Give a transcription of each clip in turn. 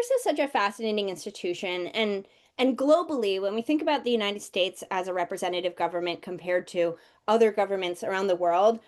Congress is such a fascinating institution, and globally, when we think about the United States as a representative government compared to other governments around the world,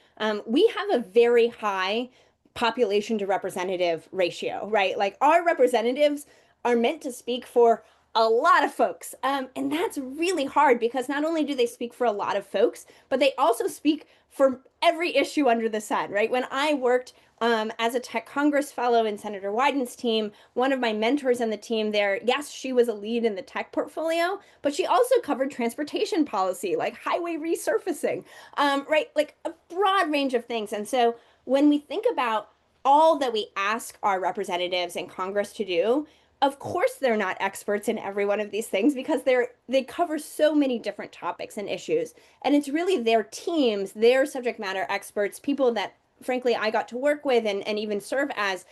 we have a very high population to representative ratio, right? Like our representatives are meant to speak for a lot of folks. And that's really hard because not only do they speak for a lot of folks, but they also speak for every issue under the sun, right? When I worked as a tech Congress fellow in Senator Wyden's team, one of my mentors on the team there, yes, she was a lead in the tech portfolio, but she also covered transportation policy, like highway resurfacing, right? Like a broad range of things. And so when we think about all that we ask our representatives in Congress to do, of course they're not experts in every one of these things because they cover so many different topics and issues. And it's really their teams, their subject matter experts, people that frankly I got to work with and even serve as,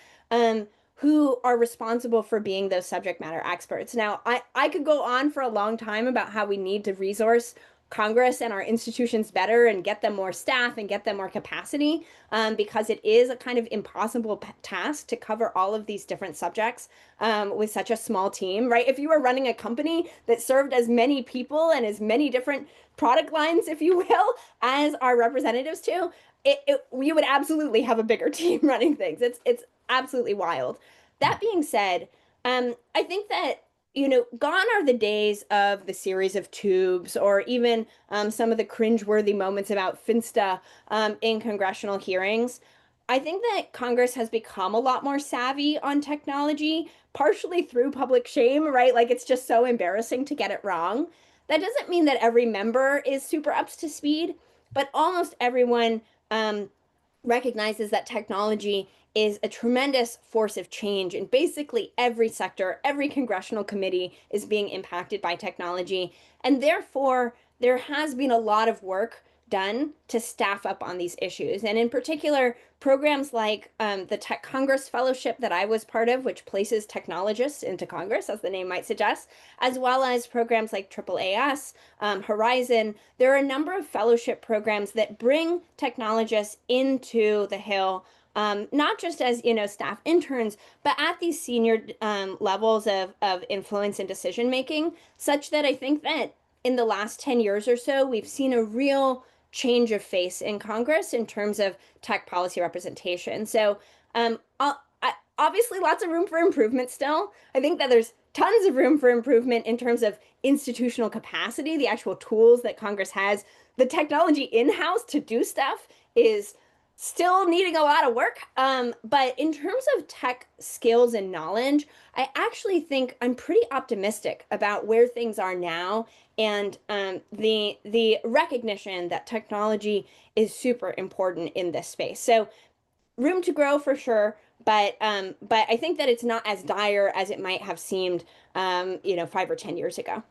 who are responsible for being those subject matter experts. Now, I could go on for a long time about how we need to resource Congress and our institutions better and get them more staff and get them more capacity, because it is a kind of impossible task to cover all of these different subjects with such a small team, right? If you were running a company that served as many people and as many different product lines, if you will, as our representatives do, we would absolutely have a bigger team running things. It's absolutely wild. That being said, I think that gone are the days of the series of tubes or even some of the cringeworthy moments about Finsta in congressional hearings. I think that Congress has become a lot more savvy on technology, partially through public shame, right? Like it's just so embarrassing to get it wrong. That doesn't mean that every member is super up to speed, but almost everyone um, recognizes that technology is a tremendous force of change in basically every sector. Every congressional committee is being impacted by technology. And therefore, there has been a lot of work done to staff up on these issues. And in particular, programs like the Tech Congress Fellowship that I was part of, which places technologists into Congress, as the name might suggest, as well as programs like AAAS, Horizon. There are a number of fellowship programs that bring technologists into the Hill, not just as staff interns, but at these senior levels of influence and decision making, such that I think that in the last 10 years or so, we've seen a real change of face in Congress in terms of tech policy representation. So, obviously, lots of room for improvement still. I think that there's tons of room for improvement in terms of institutional capacity, the actual tools that Congress has. The technology in-house to do stuff is still needing a lot of work. But in terms of tech skills and knowledge, I actually think I'm pretty optimistic about where things are now and the recognition that technology is super important in this space. So room to grow for sure, but I think that it's not as dire as it might have seemed, 5 or 10 years ago.